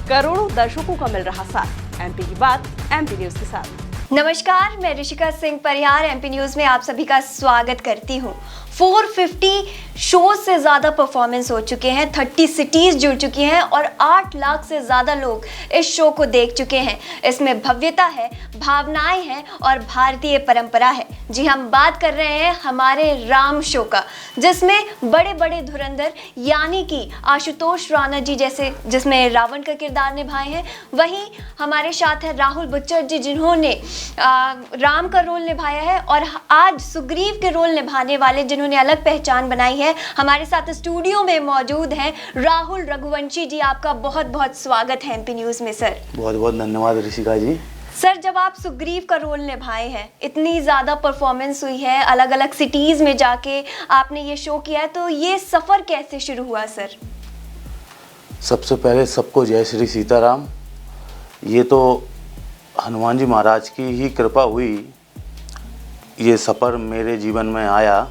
करोड़ों दर्शकों का मिल रहा साथ। एमपी की बात एमपी न्यूज के साथ। नमस्कार, मैं ऋषिका सिंह परिहार एमपी न्यूज में आप सभी का स्वागत करती हूँ। 450 शो से ज़्यादा परफॉर्मेंस हो चुके हैं, 30 सिटीज़ जुड़ चुकी हैं और 8 लाख से ज़्यादा लोग इस शो को देख चुके हैं। इसमें भव्यता है, भावनाएं हैं और भारतीय परंपरा है। जी, हम बात कर रहे हैं हमारे राम शो का, जिसमें बड़े बड़े धुरंधर यानी कि आशुतोष राणा जी जैसे जिसमें रावण का किरदार निभाए हैं, वहीं हमारे साथ है राहुल बच्चर जी जिन्होंने राम का रोल निभाया है और आज सुग्रीव के रोल निभाने वाले जिन्होंने अलग पहचान बनाई है, हमारे साथ स्टूडियो में मौजूद हैं राहुल रघुवंशी जी। आपका बहुत बहुत स्वागत है एमपी न्यूज में सर। बहुत बहुत धन्यवाद ऋषिका जी। सर, जब आप सुग्रीव का रोल निभाए हैं, इतनी ज़्यादा परफॉर्मेंस हुई है, अलग अलग सिटीज़ में जाके आपने ये शो किया है, तो ये सफ़र कैसे शुरू हुआ सर? सबसे पहले सबको जय श्री सीताराम। ये तो हनुमान जी महाराज की ही कृपा हुई, ये सफ़र मेरे जीवन में आया।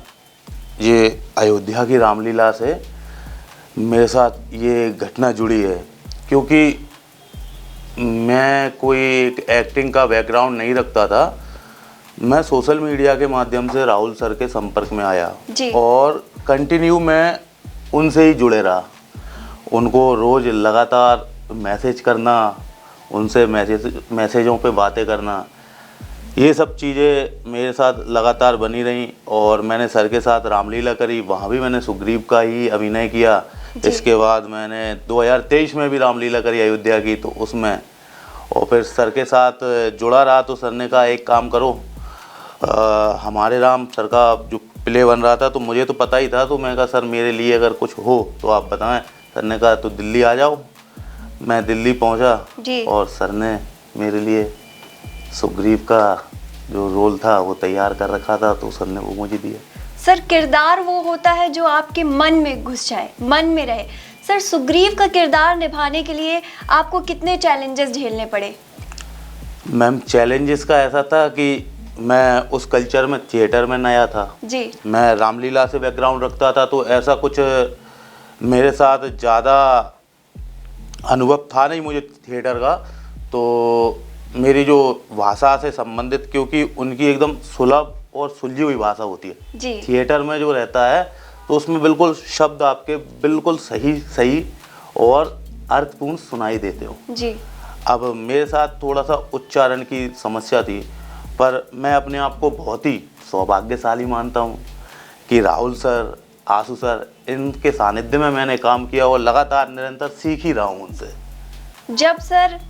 ये अयोध्या की रामलीला से मेरे साथ ये घटना जुड़ी है, क्योंकि मैं कोई एक एक्टिंग का बैकग्राउंड नहीं रखता था। मैं सोशल मीडिया के माध्यम से राहुल सर के संपर्क में आया और कंटिन्यू मैं उनसे ही जुड़े रहा। उनको रोज़ लगातार मैसेज करना, उनसे मैसेजों पे बातें करना, ये सब चीज़ें मेरे साथ लगातार बनी रहीं। और मैंने सर के साथ रामलीला करी, वहाँ भी मैंने सुग्रीव का ही अभिनय किया। इसके बाद मैंने 2023 में भी रामलीला करी अयोध्या की, तो उसमें और फिर सर के साथ जुड़ा रहा। तो सर ने कहा एक काम करो, हमारे राम सर का जो प्ले बन रहा था तो मुझे तो पता ही था, तो मैं कहा सर मेरे लिए अगर कुछ हो तो आप बताएं। सर ने कहा तो दिल्ली आ जाओ। मैं दिल्ली पहुंचा और सर ने मेरे लिए सुग्रीव का जो रोल था वो तैयार कर रखा था, तो सर ने वो मुझे दिया। सर, किरदार वो होता है जो आपके मन में घुस जाए, मन में रहे। सर, सुग्रीव का किरदार निभाने के लिए आपको कितने चैलेंजेस झेलने पड़े? मैम, चैलेंजेस का ऐसा था कि मैं उस कल्चर में, थिएटर में नया था जी। मैं रामलीला से बैकग्राउंड रखता था, तो ऐसा कुछ मेरे साथ ज़्यादा अनुभव था नहीं मुझे थिएटर का। तो मेरी जो भाषा से संबंधित, क्योंकि उनकी एकदम सुलभ और सुलझी हुई भाषा होती है जी। थिएटर में जो रहता है तो उसमें बिल्कुल शब्द आपके बिल्कुल सही और अर्थपूर्ण सुनाई देते हो जी। अब मेरे साथ थोड़ा सा उच्चारण की समस्या थी, पर मैं अपने आप को बहुत ही सौभाग्यशाली मानता हूँ कि राहुल सर, आशु सर, इनके सानिध्य में मैंने काम किया और लगातार निरंतर सीख ही रहा हूँ उनसे। जब सर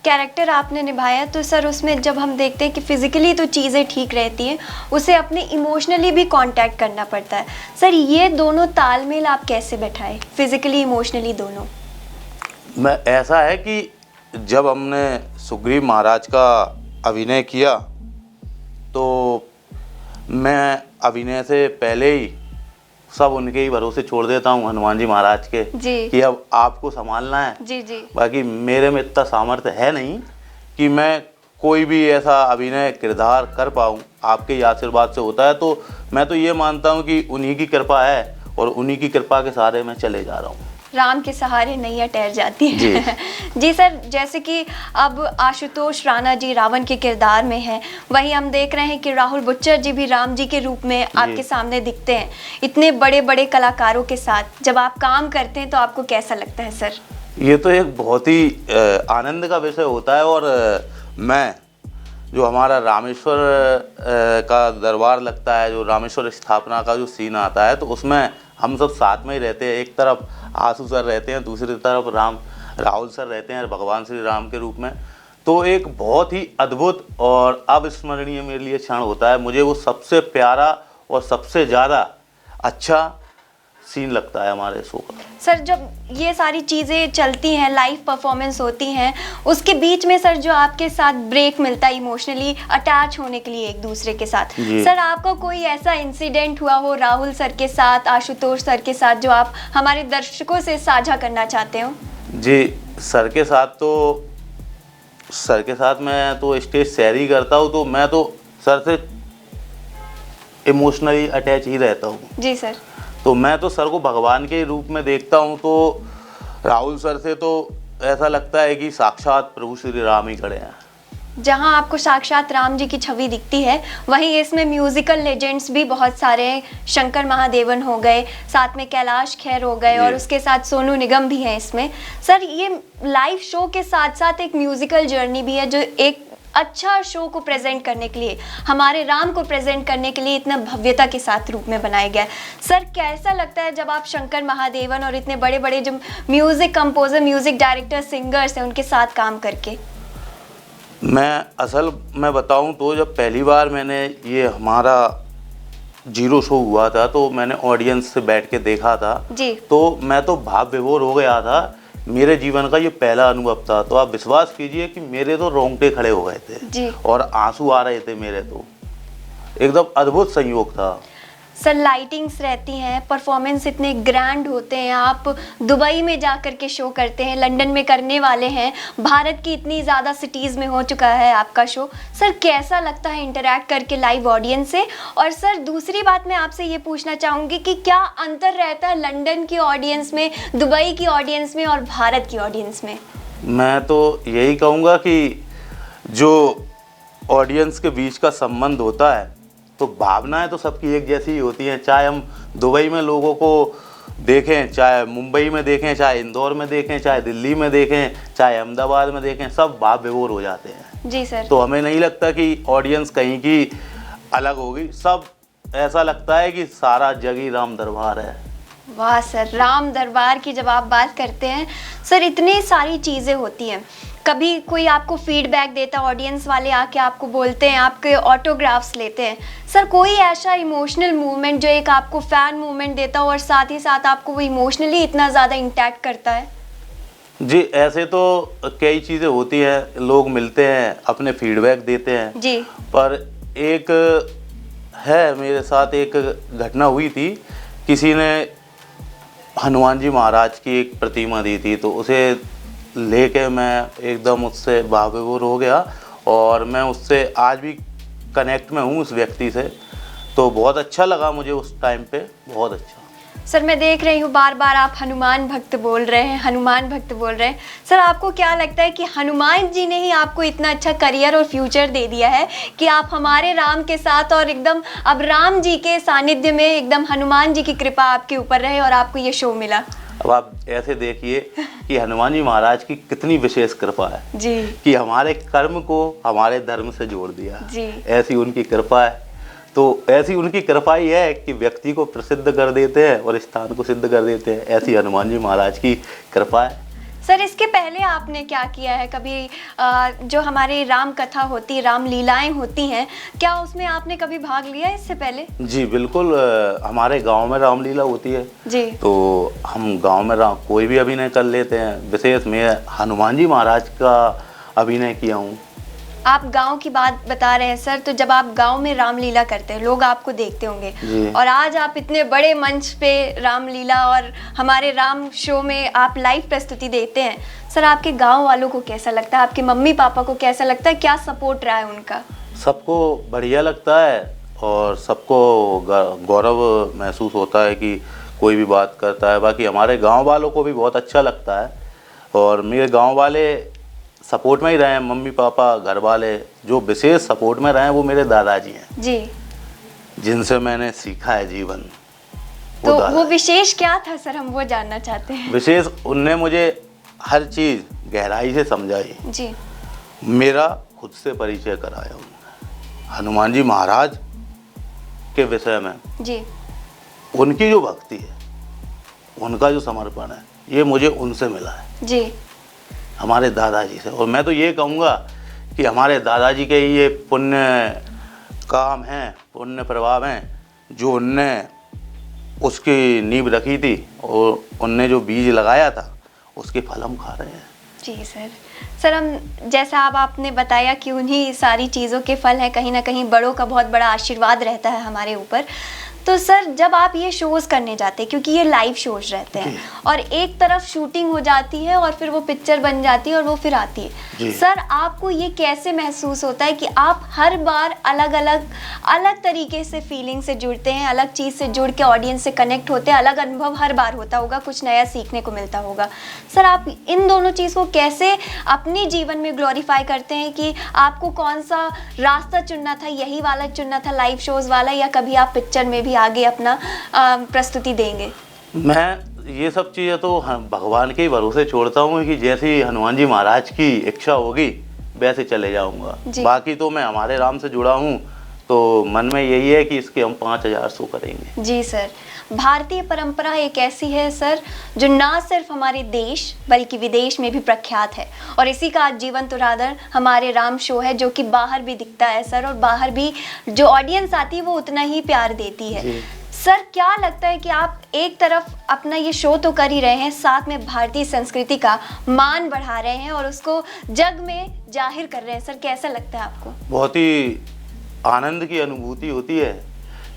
कैरेक्टर आपने निभाया तो सर उसमें जब हम देखते हैं कि फिजिकली तो चीज़ें ठीक रहती हैं, उसे अपने इमोशनली भी कांटेक्ट करना पड़ता है। सर, ये दोनों तालमेल आप कैसे बैठाए, फिजिकली इमोशनली दोनों? मैं ऐसा है कि जब हमने सुग्रीव महाराज का अभिनय किया तो मैं अभिनय से पहले ही सब उनके ही भरोसे छोड़ देता हूँ, हनुमान जी महाराज के जी। कि अब आपको संभालना है। जी जी। बाकी मेरे में इतना सामर्थ्य है नहीं कि मैं कोई भी ऐसा अभिनय किरदार कर पाऊँ। आपके ही आशीर्वाद से होता है, तो मैं तो ये मानता हूँ कि उन्हीं की कृपा है और उन्हीं की कृपा के सहारे मैं चले जा रहा हूँ। राम के सहारे नैया टहर जाती है। जी सर, जैसे कि अब आशुतोष राणा जी रावण के किरदार में हैं, वहीं हम देख रहे हैं कि राहुल बच्चर जी भी राम जी के रूप में आपके सामने दिखते हैं। इतने बड़े बड़े कलाकारों के साथ जब आप काम करते हैं तो आपको कैसा लगता है सर? ये तो एक बहुत ही आनंद का विषय होता है। और मैं जो हमारा रामेश्वर का दरबार लगता है, जो रामेश्वर स्थापना का जो सीन आता है, तो उसमें हम सब साथ में ही रहते हैं। एक तरफ आशु सर रहते हैं, दूसरी तरफ राहुल सर रहते हैं भगवान श्री राम के रूप में। तो एक बहुत ही अद्भुत और अविस्मरणीय मेरे लिए क्षण होता है। मुझे वो सबसे प्यारा और सबसे ज़्यादा अच्छा सीन लगता है हमारे शो का। सर, जब ये सारी चीज़ें चलती हैं, लाइव परफॉर्मेंस होती हैं, उसके बीच में सर जो आपके साथ ब्रेक मिलता है इमोशनली अटैच होने के लिए एक दूसरे के साथ, सर आपका कोई ऐसा इंसिडेंट हुआ हो राहुल सर के साथ, आशुतोष सर के साथ, जो आप हमारे दर्शकों से साझा करना चाहते हो? जी, सर के साथ मैं तो स्टेज शेयर ही करता हूँ, तो मैं तो सर से इमोशनली अटैच ही रहता हूँ। जी सर। तो मैं तो सर को भगवान के रूप में देखता हूँ। तो राहुल सर से तो ऐसा लगता है कि साक्षात प्रभु श्री राम ही खड़े हैं। जहां आपको साक्षात राम जी की छवि दिखती है, वहीं इसमें म्यूजिकल लेजेंड्स भी बहुत सारे हैं। शंकर महादेवन हो गए, साथ में कैलाश खेर हो गए, और उसके साथ सोनू निगम भी हैं इसमें। सर, ये लाइव शो के साथ साथ एक म्यूजिकल जर्नी भी है, जो एक अच्छा शो को प्रेजेंट करने के लिए, हमारे राम को प्रेजेंट करने के लिए इतना भव्यता के साथ रूप में बनाया गया है। सर, कैसा लगता है जब आप शंकर महादेवन और इतने बड़े बड़े जो music composer, music director, singers हैं, उनके साथ काम करके? मैं बताऊं तो जब पहली बार मैंने ये हमारा जीरो शो हुआ था, तो मैंने ऑडियंस से बैठ के देखा था जी। तो मैं तो भाव विभोर हो गया था। मेरे जीवन का ये पहला अनुभव था। तो आप विश्वास कीजिए कि मेरे तो रोंगटे खड़े हो गए थे जी। और आंसू आ रहे थे मेरे, तो एकदम अद्भुत संयोग था। सर, लाइटिंग्स रहती हैं, परफॉर्मेंस इतने ग्रैंड होते हैं, आप दुबई में जा कर के शो करते हैं, लंदन में करने वाले हैं, भारत की इतनी ज़्यादा सिटीज़ में हो चुका है आपका शो। सर, कैसा लगता है इंटरैक्ट करके लाइव ऑडियंस से? और सर, दूसरी बात मैं आपसे ये पूछना चाहूँगी कि क्या अंतर रहता है लंदन की ऑडियंस में, दुबई की ऑडियंस में और भारत की ऑडियंस में? मैं तो यही कहूँगा कि जो ऑडियंस के बीच का संबंध होता है, तो भावनाएं तो सबकी एक जैसी ही होती हैं। चाहे हम दुबई में लोगों को देखें, चाहे मुंबई में देखें, चाहे इंदौर में देखें, चाहे दिल्ली में देखें, चाहे अहमदाबाद में देखें, सब भाव विभोर हो जाते हैं। जी सर। तो हमें नहीं लगता कि ऑडियंस कहीं की अलग होगी। सब ऐसा लगता है कि सारा जग ही राम दरबार है। वाह सर, राम दरबार की जब आप बात करते हैं सर, इतनी सारी चीज़ें होती हैं। कभी कोई आपको फीडबैक देता, ऑडियंस वाले आके आपको बोलते हैं, आपके ऑटोग्राफ्स लेते हैं। सर, कोई ऐसा इमोशनल मूवमेंट जो एक आपको फ़ैन मूवमेंट देता हो और साथ ही साथ आपको वो इमोशनली इतना ज़्यादा इंटैक्ट करता है? जी, ऐसे तो कई चीज़ें होती हैं। लोग मिलते हैं, अपने फीडबैक देते हैं जी। पर एक है, मेरे साथ एक घटना हुई थी। किसी ने हनुमान जी महाराज की एक प्रतिमा दी थी, तो उसे लेके मैं एकदम उससे भाव विभोर हो गया और मैं उससे आज भी कनेक्ट में हूँ उस व्यक्ति से। तो बहुत अच्छा लगा मुझे उस टाइम पे, बहुत अच्छा। सर, मैं देख रही हूँ बार बार आप हनुमान भक्त बोल रहे हैं, हनुमान भक्त बोल रहे हैं। सर, आपको क्या लगता है कि हनुमान जी ने ही आपको इतना अच्छा करियर और फ्यूचर दे दिया है कि आप हमारे राम के साथ और एकदम अब राम जी के सानिध्य में एकदम हनुमान जी की कृपा आपके ऊपर रहे और आपको ये शो मिला? अब आप ऐसे देखिए कि हनुमान जी महाराज की कितनी विशेष कृपा है जी, कि हमारे कर्म को हमारे धर्म से जोड़ दिया जी। ऐसी उनकी कृपा है। तो ऐसी उनकी कृपा ही है कि व्यक्ति को प्रसिद्ध कर देते हैं और स्थान को सिद्ध कर देते हैं। ऐसी हनुमान जी महाराज की कृपा है। सर, इसके पहले आपने क्या किया है? कभी जो हमारी राम कथा होती है, राम लीलाएं होती हैं, क्या उसमें आपने कभी भाग लिया इससे पहले? जी बिल्कुल, हमारे गांव में रामलीला होती है जी। तो हम गांव में कोई भी अभिनय कर लेते हैं। विशेष मैं हनुमान जी महाराज का अभिनय किया हूँ। आप गांव की बात बता रहे हैं सर, तो जब आप गांव में रामलीला करते हैं, लोग आपको देखते होंगे, और आज आप इतने बड़े मंच पे रामलीला और हमारे राम शो में आप लाइव प्रस्तुति देते हैं। सर, आपके गांव वालों को कैसा लगता है? आपके मम्मी पापा को कैसा लगता है? क्या सपोर्ट रहा है उनका? सबको बढ़िया लगता है और सबको गौरव महसूस होता है कि कोई भी बात करता है। बाकी हमारे गाँव वालों को भी बहुत अच्छा लगता है और मेरे गाँव वाले सपोर्ट में ही रहे हैं। मम्मी पापा, घर वाले जो विशेष सपोर्ट में रहे हैं वो मेरे दादाजी हैं जी, जिनसे मैंने सीखा है जीवन। तो वो विशेष क्या था सर, हम वो जानना चाहते हैं। विशेष उनने मुझे हर चीज़ गहराई से समझाई जी। मेरा खुद से परिचय कराया उन्होंने हनुमान जी महाराज के विषय में। जी। उनकी जो भक्ति है, उनका जो समर्पण है, ये मुझे उनसे मिला है जी, हमारे दादाजी से। और मैं तो ये कहूँगा कि हमारे दादाजी के ये पुण्य काम हैं, पुण्य प्रभाव हैं, जो उनने उसकी नींव रखी थी और उनने जो बीज लगाया था उसके फल हम खा रहे हैं। जी सर। सर, हम जैसा अब आपने बताया कि उन्हीं सारी चीज़ों के फल हैं, कहीं ना कहीं बड़ों का बहुत बड़ा आशीर्वाद रहता है हमारे ऊपर। तो सर जब आप ये शोज़ करने जाते हैं, क्योंकि ये लाइव शोज रहते हैं और एक तरफ शूटिंग हो जाती है और फिर वो पिक्चर बन जाती है और वो फिर आती है, सर आपको ये कैसे महसूस होता है कि आप हर बार अलग तरीके से फीलिंग से जुड़ते हैं, अलग चीज़ से जुड़ के ऑडियंस से कनेक्ट होते हैं, अलग अनुभव हर बार होता होगा, कुछ नया सीखने को मिलता होगा। सर आप इन दोनों चीज़ को कैसे अपने जीवन में ग्लोरीफाई करते हैं कि आपको कौन सा रास्ता चुनना था, यही वाला चुनना था लाइव शोज़ वाला, या कभी आप पिक्चर में भी आगे अपना प्रस्तुति देंगे? मैं ये सब चीज़ें तो भगवान के ही भरोसे छोड़ता हूँ कि जैसी हनुमान जी महाराज की इच्छा होगी वैसे चले जाऊँगा। बाकी तो मैं हमारे राम से जुड़ा हूँ, तो मन में यही है कि इसके हम 5000 शो करेंगे। जी सर, भारतीय परंपरा एक ऐसी है सर जो ना सिर्फ हमारे देश बल्कि विदेश में भी प्रख्यात है, और इसी का आज जीवंत उदाहरण हमारे राम शो है, जो कि बाहर भी दिखता है सर, और बाहर भी जो ऑडियंस आती है वो उतना ही प्यार देती है। सर क्या लगता है कि आप एक तरफ अपना ये शो तो कर ही रहे हैं, साथ में भारतीय संस्कृति का मान बढ़ा रहे हैं और उसको जग में जाहिर कर रहे हैं, सर कैसा लगता है आपको? बहुत ही आनंद की अनुभूति होती है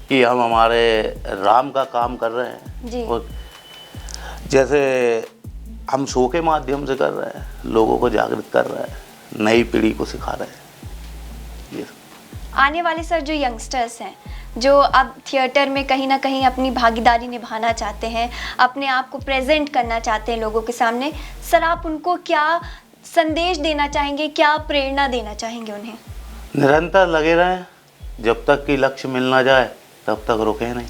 कि हम हमारे राम का काम कर रहे हैं जी। और जैसे हम शो के माध्यम से कर रहे हैं, लोगों को जागृत कर रहे हैं, नई पीढ़ी को सिखा रहे हैं। ये आने वाले सर जो यंगस्टर्स हैं, जो अब थिएटर में कहीं ना कहीं अपनी भागीदारी निभाना चाहते हैं, अपने आप को प्रेजेंट करना चाहते हैं लोगों के सामने, सर आप उनको क्या संदेश देना चाहेंगे, क्या प्रेरणा देना चाहेंगे उन्हें? निरंतर लगे रहें, जब तक कि लक्ष्य मिल ना जाए तब तक रुके नहीं।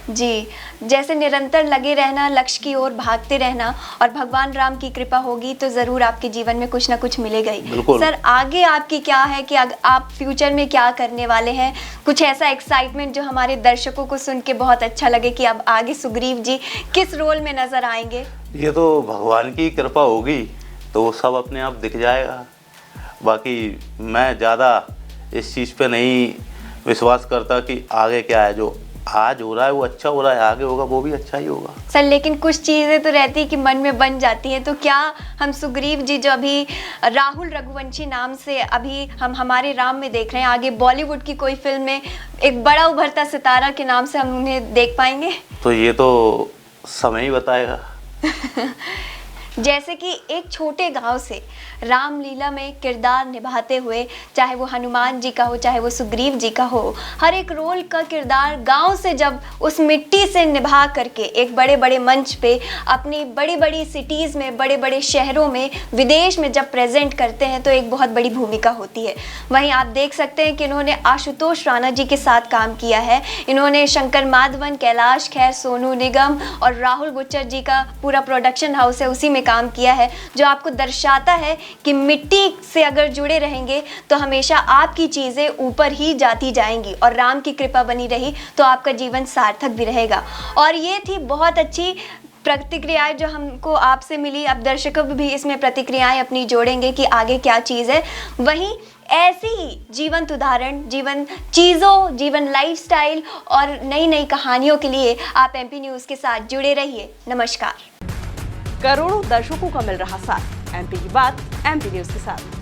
जी, जैसे निरंतर लगे रहना, लक्ष्य की ओर भागते रहना, और भगवान राम की कृपा होगी तो ज़रूर आपके जीवन में कुछ ना कुछ मिलेगा ही। सर आगे आपकी क्या है कि आप फ्यूचर में क्या करने वाले हैं? कुछ ऐसा एक्साइटमेंट जो हमारे दर्शकों को सुन के बहुत अच्छा लगे कि अब आगे सुग्रीव जी किस रोल में नज़र आएंगे? ये तो भगवान की कृपा होगी तो वो सब अपने आप दिख जाएगा। बाकी मैं ज़्यादा इस चीज़ पे नहीं विश्वास करता कि आगे क्या है, जो आज हो रहा है वो अच्छा हो रहा है, आगे होगा वो भी अच्छा ही होगा। सर लेकिन कुछ चीज़ें तो रहती है कि मन में बन जाती हैं, तो क्या हम सुग्रीव जी जो अभी राहुल रघुवंशी नाम से अभी हम हमारे राम में देख रहे हैं, आगे बॉलीवुड की कोई फिल्म में एक बड़ा उभरता सितारा के नाम से हम उन्हें देख पाएंगे? तो ये तो समय ही बताएगा। जैसे कि एक छोटे गांव से रामलीला में किरदार निभाते हुए, चाहे वो हनुमान जी का हो, चाहे वो सुग्रीव जी का हो, हर एक रोल का किरदार गांव से जब उस मिट्टी से निभा करके एक बड़े बड़े मंच पे अपनी बड़ी बड़ी सिटीज़ में, बड़े बड़े शहरों में, विदेश में जब प्रेजेंट करते हैं तो एक बहुत बड़ी भूमिका होती है। वहीं आप देख सकते हैं कि इन्होंने आशुतोष राणा जी के साथ काम किया है, इन्होंने शंकर माधवन, कैलाश खेर, सोनू निगम और राहुल गुज्जर जी का पूरा प्रोडक्शन हाउस है उसी में काम किया है, जो आपको दर्शाता है कि मिट्टी से अगर जुड़े रहेंगे तो हमेशा आपकी चीज़ें ऊपर ही जाती जाएंगी, और राम की कृपा बनी रही तो आपका जीवन सार्थक भी रहेगा। और ये थी बहुत अच्छी प्रतिक्रियाएं जो हमको आपसे मिली। अब दर्शकों भी इसमें प्रतिक्रियाएं अपनी जोड़ेंगे कि आगे क्या चीज़ है। वहीं ऐसी ही जीवंत उदाहरण, जीवन चीज़ों, जीवन लाइफस्टाइल और नई नई कहानियों के लिए आप एमपी न्यूज़ के साथ जुड़े रहिए। नमस्कार। करोड़ों दर्शकों का मिल रहा साथ, एमपी की बात एमपी न्यूज के साथ।